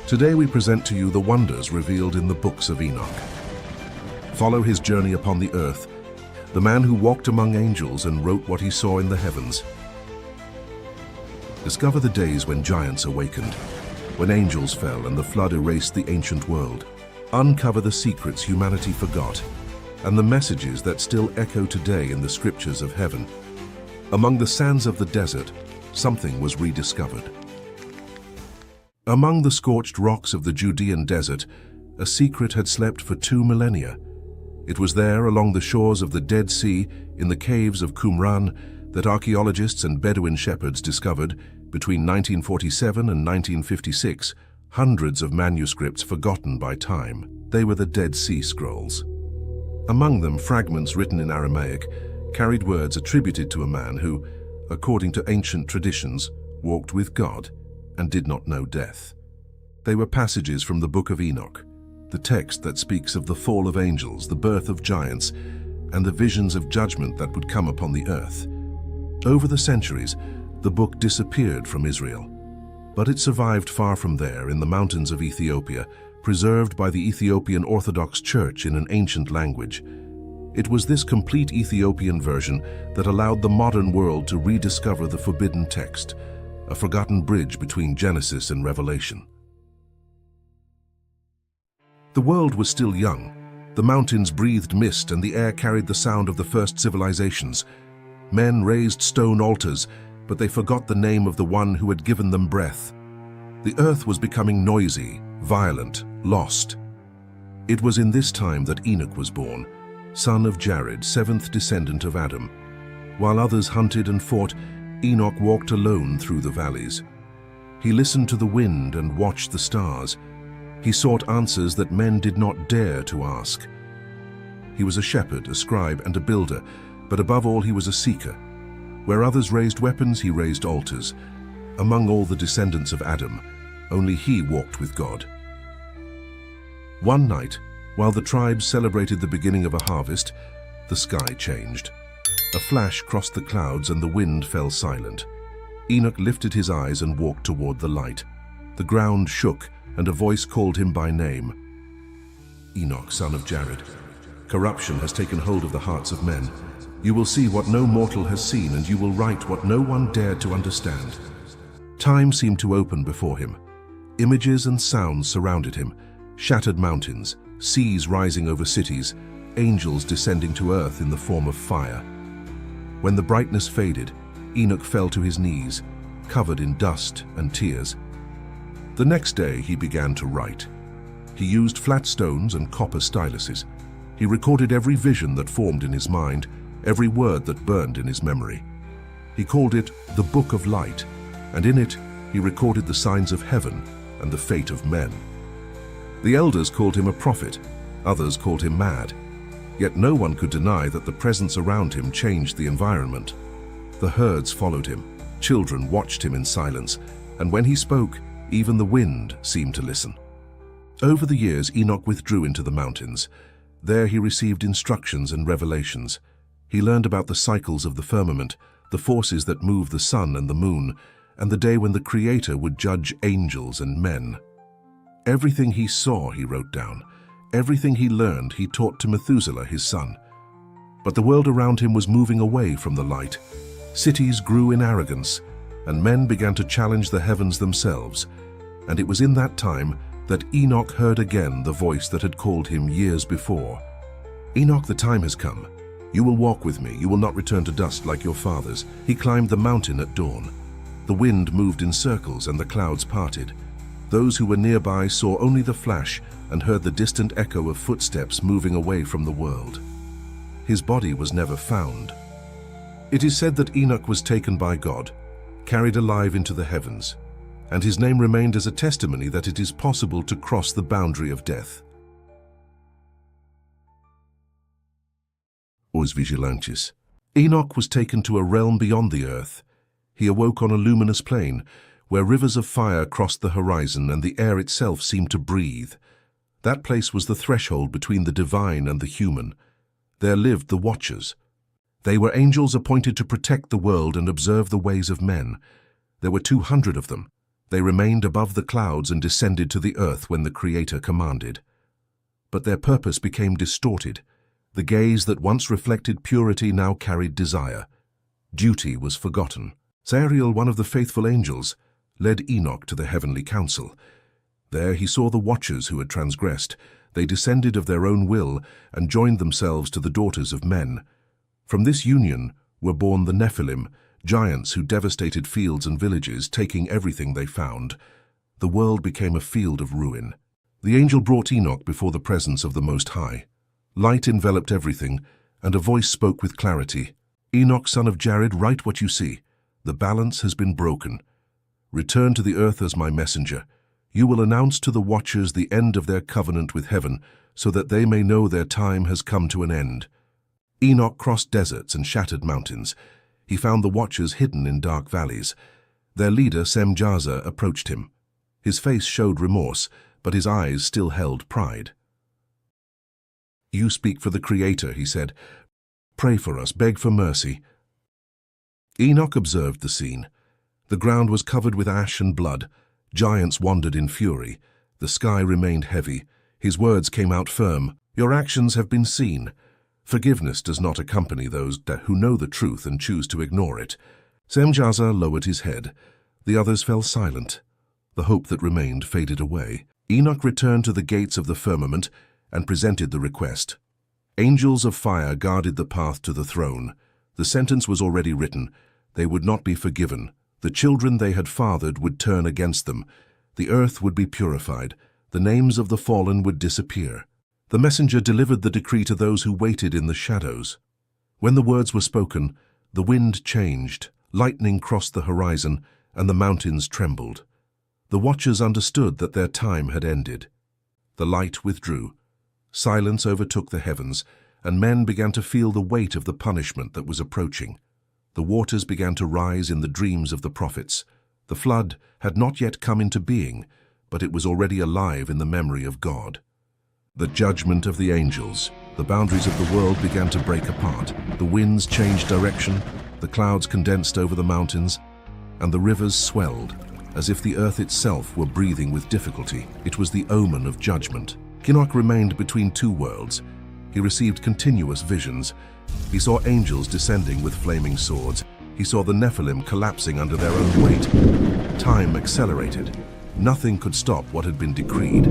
Today we present to you the wonders revealed in the books of Enoch. Follow his journey upon the earth, the man who walked among angels and wrote what he saw in the heavens. Discover the days when giants awakened, when angels fell and the flood erased the ancient world. Uncover the secrets humanity forgot and the messages that still echo today in the scriptures of heaven. Among the sands of the desert, something was rediscovered. Among the scorched rocks of the Judean desert, a secret had slept for 2 millennia. It was there, along the shores of the Dead Sea, in the caves of Qumran, that archaeologists and Bedouin shepherds discovered, between 1947 and 1956, hundreds of manuscripts forgotten by time. They were the Dead Sea Scrolls. Among them, fragments written in Aramaic carried words attributed to a man who, according to ancient traditions, walked with God and did not know death. They were passages from the Book of Enoch, the text that speaks of the fall of angels, the birth of giants, and the visions of judgment that would come upon the earth. Over the centuries, the book disappeared from Israel, but it survived far from there in the mountains of Ethiopia, preserved by the Ethiopian Orthodox Church in an ancient language. It was this complete Ethiopian version that allowed the modern world to rediscover the forbidden text, a forgotten bridge between Genesis and Revelation. The world was still young. The mountains breathed mist and the air carried the sound of the first civilizations. Men raised stone altars, but they forgot the name of the one who had given them breath. The earth was becoming noisy, violent, lost. It was in this time that Enoch was born, son of Jared, 7th descendant of Adam. While others hunted and fought, Enoch walked alone through the valleys. He listened to the wind and watched the stars. He sought answers that men did not dare to ask. He was a shepherd, a scribe, and a builder, but above all he was a seeker. Where others raised weapons, he raised altars. Among all the descendants of Adam, only he walked with God. One night, while the tribes celebrated the beginning of a harvest, the sky changed. A flash crossed the clouds and the wind fell silent. Enoch lifted his eyes and walked toward the light. The ground shook and a voice called him by name. Enoch, son of Jared, corruption has taken hold of the hearts of men. You will see what no mortal has seen, and you will write what no one dared to understand. Time seemed to open before him. Images and sounds surrounded him. Shattered mountains, seas rising over cities, angels descending to earth in the form of fire. When the brightness faded, Enoch fell to his knees, covered in dust and tears. The next day he began to write. He used flat stones and copper styluses. He recorded every vision that formed in his mind, every word that burned in his memory. He called it the Book of Light, and in it he recorded the signs of heaven and the fate of men. The elders called him a prophet, others called him mad, yet no one could deny that the presence around him changed the environment. The herds followed him, children watched him in silence, and when he spoke, even the wind seemed to listen. Over the years, Enoch withdrew into the mountains. There he received instructions and revelations. He learned about the cycles of the firmament, the forces that move the sun and the moon, and the day when the Creator would judge angels and men. Everything he saw, he wrote down. Everything he learned, he taught to Methuselah, his son. But the world around him was moving away from the light. Cities grew in arrogance, and men began to challenge the heavens themselves. And it was in that time that Enoch heard again the voice that had called him years before. Enoch, the time has come. You will walk with me. You will not return to dust like your fathers. He climbed the mountain at dawn. The wind moved in circles and the clouds parted. Those who were nearby saw only the flash and heard the distant echo of footsteps moving away from the world. His body was never found. It is said that Enoch was taken by God, carried alive into the heavens, and his name remained as a testimony that it is possible to cross the boundary of death. Os Vigilantes. Enoch was taken to a realm beyond the earth. He awoke on a luminous plain, where rivers of fire crossed the horizon and the air itself seemed to breathe. That place was the threshold between the divine and the human. There lived the Watchers. They were angels appointed to protect the world and observe the ways of men. There were 200 of them. They remained above the clouds and descended to the earth when the Creator commanded. But their purpose became distorted. The gaze that once reflected purity now carried desire. Duty was forgotten. Zariel, one of the faithful angels, led Enoch to the heavenly council. There he saw the watchers who had transgressed. They descended of their own will and joined themselves to the daughters of men. From this union were born the Nephilim, giants who devastated fields and villages, taking everything they found. The world became a field of ruin. The angel brought Enoch before the presence of the Most High. Light enveloped everything, and a voice spoke with clarity. "Enoch, son of Jared, write what you see. The balance has been broken. Return to the earth as my messenger. You will announce to the watchers the end of their covenant with heaven, so that they may know their time has come to an end." Enoch crossed deserts and shattered mountains. He found the watchers hidden in dark valleys. Their leader, Semjaza, approached him. His face showed remorse, but his eyes still held pride. "You speak for the Creator," he said. "Pray for us, beg for mercy." Enoch observed the scene. The ground was covered with ash and blood. Giants wandered in fury. The sky remained heavy. His words came out firm. "Your actions have been seen. Forgiveness does not accompany those who know the truth and choose to ignore it." Semjaza lowered his head. The others fell silent. The hope that remained faded away. Enoch returned to the gates of the firmament and presented the request. Angels of fire guarded the path to the throne. The sentence was already written. They would not be forgiven. The children they had fathered would turn against them. The earth would be purified. The names of the fallen would disappear. The messenger delivered the decree to those who waited in the shadows. When the words were spoken, the wind changed, lightning crossed the horizon, and the mountains trembled. The watchers understood that their time had ended. The light withdrew. Silence overtook the heavens, and men began to feel the weight of the punishment that was approaching. The waters began to rise in the dreams of the prophets. The flood had not yet come into being, but it was already alive in the memory of God. The judgment of the angels. The boundaries of the world began to break apart. The winds changed direction, the clouds condensed over the mountains, and the rivers swelled, as if the earth itself were breathing with difficulty. It was the omen of judgment. Enoch remained between two worlds. He received continuous visions. He saw angels descending with flaming swords. He saw the Nephilim collapsing under their own weight. Time accelerated. Nothing could stop what had been decreed.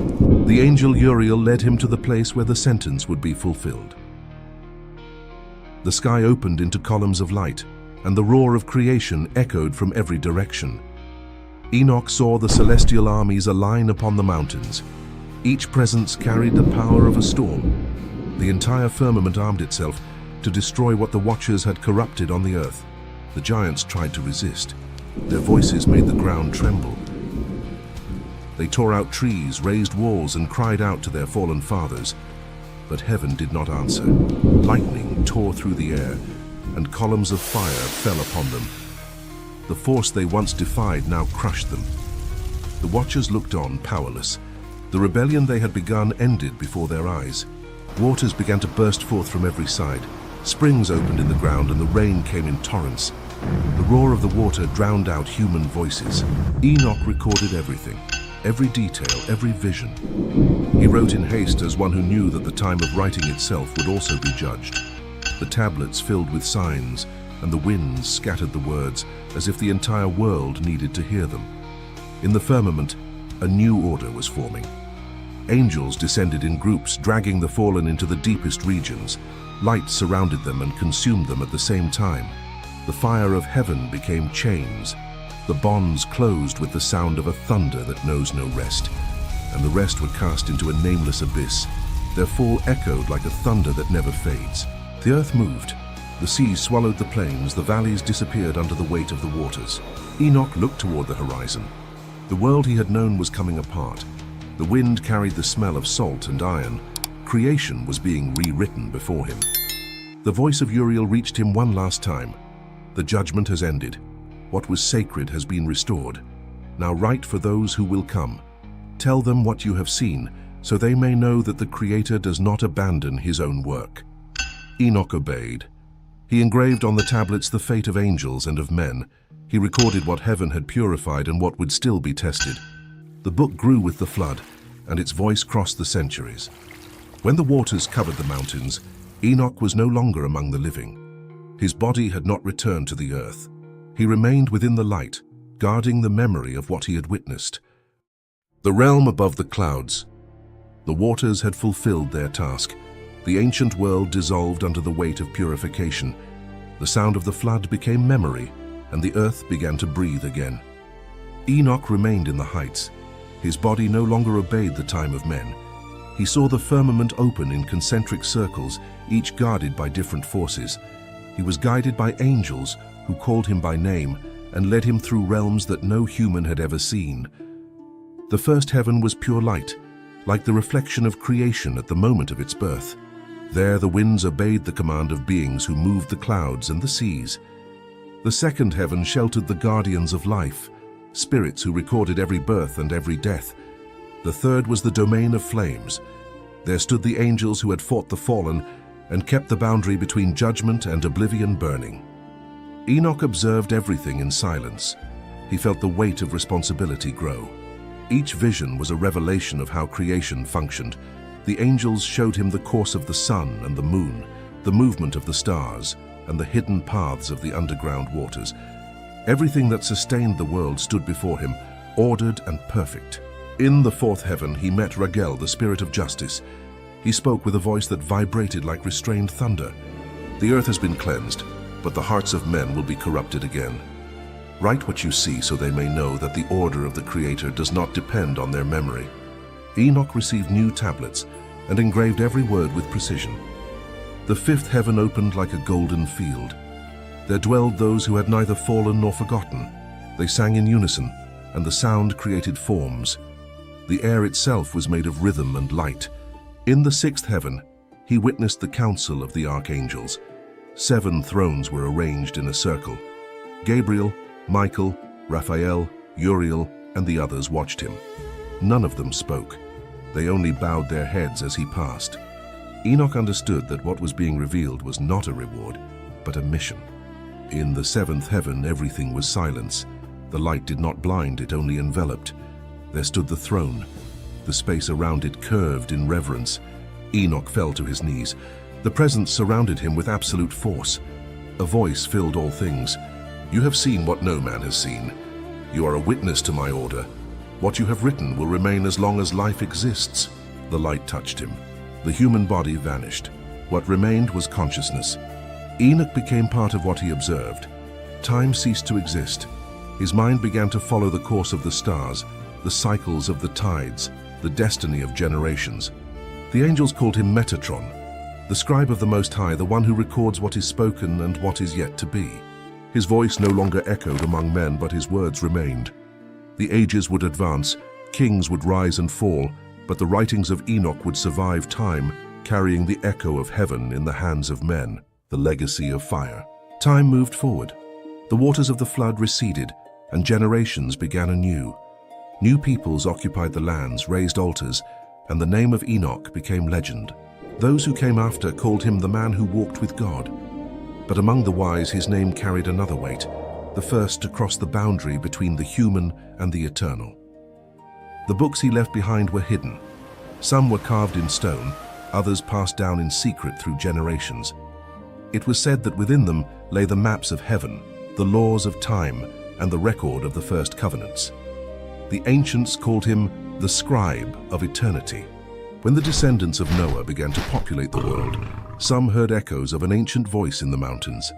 The angel Uriel led him to the place where the sentence would be fulfilled. The sky opened into columns of light, and the roar of creation echoed from every direction. Enoch saw the celestial armies align upon the mountains. Each presence carried the power of a storm. The entire firmament armed itself to destroy what the watchers had corrupted on the earth. The giants tried to resist. Their voices made the ground tremble. They tore out trees, raised walls, and cried out to their fallen fathers. But heaven did not answer. Lightning tore through the air, and columns of fire fell upon them. The force they once defied now crushed them. The watchers looked on, powerless. The rebellion they had begun ended before their eyes. Waters began to burst forth from every side. Springs opened in the ground, and the rain came in torrents. The roar of the water drowned out human voices. Enoch recorded everything. Every detail, every vision. He wrote in haste as one who knew that the time of writing itself would also be judged. The tablets filled with signs, and the winds scattered the words as if the entire world needed to hear them. In the firmament, a new order was forming. Angels descended in groups, dragging the fallen into the deepest regions. Light surrounded them and consumed them at the same time. The fire of heaven became chains. The bonds closed with the sound of a thunder that knows no rest, and the rest were cast into a nameless abyss. Their fall echoed like a thunder that never fades. The earth moved. The sea swallowed the plains, the valleys disappeared under the weight of the waters. Enoch looked toward the horizon. The world he had known was coming apart. The wind carried the smell of salt and iron. Creation was being rewritten before him. The voice of Uriel reached him one last time. The judgment has ended. What was sacred has been restored. Now write for those who will come. Tell them what you have seen, so they may know that the Creator does not abandon his own work. Enoch obeyed. He engraved on the tablets the fate of angels and of men. He recorded what heaven had purified and what would still be tested. The book grew with the flood, and its voice crossed the centuries. When the waters covered the mountains, Enoch was no longer among the living. His body had not returned to the earth. He remained within the light, guarding the memory of what he had witnessed. The realm above the clouds. The waters had fulfilled their task. The ancient world dissolved under the weight of purification. The sound of the flood became memory, and the earth began to breathe again. Enoch remained in the heights. His body no longer obeyed the time of men. He saw the firmament open in concentric circles, each guarded by different forces. He was guided by angels who called him by name and led him through realms that no human had ever seen. The first heaven was pure light, like the reflection of creation at the moment of its birth. There the winds obeyed the command of beings who moved the clouds and the seas. The second heaven sheltered the guardians of life, spirits who recorded every birth and every death. The third was the domain of flames. There stood the angels who had fought the fallen and kept the boundary between judgment and oblivion burning. Enoch observed everything in silence. He felt the weight of responsibility grow. Each vision was a revelation of how creation functioned. The angels showed him the course of the sun and the moon, the movement of the stars, and the hidden paths of the underground waters. Everything that sustained the world stood before him, ordered and perfect. In the fourth heaven, he met Ragel, the spirit of justice. He spoke with a voice that vibrated like restrained thunder. The earth has been cleansed, but the hearts of men will be corrupted again. Write what you see so they may know that the order of the Creator does not depend on their memory. Enoch received new tablets and engraved every word with precision. The fifth heaven opened like a golden field. There dwelled those who had neither fallen nor forgotten. They sang in unison, and the sound created forms. The air itself was made of rhythm and light. In the sixth heaven, he witnessed the council of the archangels. 7 thrones were arranged in a circle. Gabriel, Michael, Raphael, Uriel, and the others watched him. None of them spoke. They only bowed their heads as he passed. Enoch understood that what was being revealed was not a reward, but a mission. In the seventh heaven, everything was silence. The light did not blind, it only enveloped. There stood the throne. The space around it curved in reverence. Enoch fell to his knees. The presence surrounded him with absolute force. A voice filled all things. You have seen what no man has seen. You are a witness to my order. What you have written will remain as long as life exists. The light touched him. The human body vanished. What remained was consciousness. Enoch became part of what he observed. Time ceased to exist. His mind began to follow the course of the stars, the cycles of the tides, the destiny of generations. The angels called him Metatron, the scribe of the Most High, the one who records what is spoken and what is yet to be. His voice no longer echoed among men, but his words remained. The ages would advance, kings would rise and fall, but the writings of Enoch would survive time, carrying the echo of heaven in the hands of men, the legacy of fire. Time moved forward. The waters of the flood receded, and generations began anew. New peoples occupied the lands, raised altars, and the name of Enoch became legend. Those who came after called him the man who walked with God. But among the wise his name carried another weight, the first to cross the boundary between the human and the eternal. The books he left behind were hidden. Some were carved in stone, others passed down in secret through generations. It was said that within them lay the maps of heaven, the laws of time, and the record of the first covenants. The ancients called him the scribe of eternity. When the descendants of Noah began to populate the world, some heard echoes of an ancient voice in the mountains.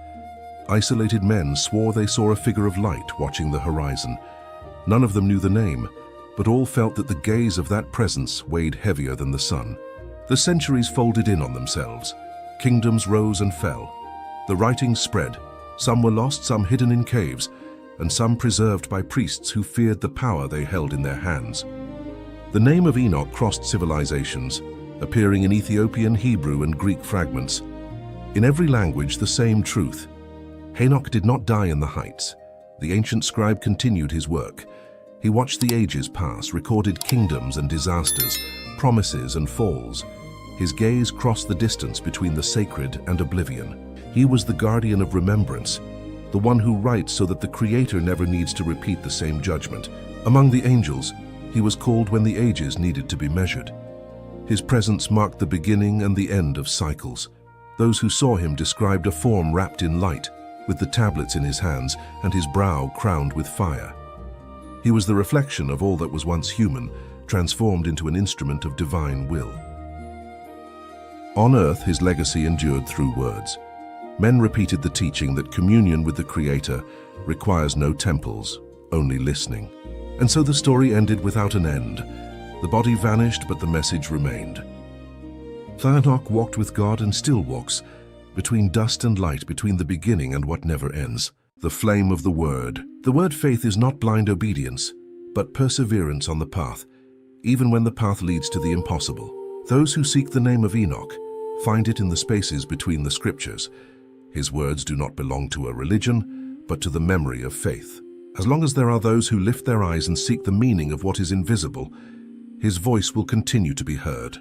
Isolated men swore they saw a figure of light watching the horizon. None of them knew the name, but all felt that the gaze of that presence weighed heavier than the sun. The centuries folded in on themselves. Kingdoms rose and fell. The writings spread. Some were lost, some hidden in caves, and some preserved by priests who feared the power they held in their hands. The name of Enoch crossed civilizations, appearing in Ethiopian, Hebrew, and Greek fragments. In every language, the same truth. Enoch did not die in the heights. The ancient scribe continued his work. He watched the ages pass, recorded kingdoms and disasters, promises and falls. His gaze crossed the distance between the sacred and oblivion. He was the guardian of remembrance. the one who writes so that the Creator never needs to repeat the same judgment. Among the angels, he was called when the ages needed to be measured. His presence marked the beginning and the end of cycles. Those who saw him described a form wrapped in light, with the tablets in his hands and his brow crowned with fire. He was the reflection of all that was once human, transformed into an instrument of divine will. On earth, his legacy endured through words. Men repeated the teaching that communion with the Creator requires no temples, only listening. And so the story ended without an end. The body vanished, but the message remained. Enoch walked with God and still walks, between dust and light, between the beginning and what never ends. The flame of the Word. The word faith is not blind obedience, but perseverance on the path, even when the path leads to the impossible. Those who seek the name of Enoch find it in the spaces between the scriptures. His words do not belong to a religion, but to the memory of faith. As long as there are those who lift their eyes and seek the meaning of what is invisible, his voice will continue to be heard.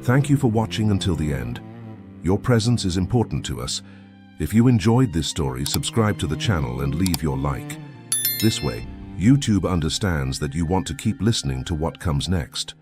Thank you for watching until the end. Your presence is important to us. If you enjoyed this story, subscribe to the channel and leave your like. This way, YouTube understands that you want to keep listening to what comes next.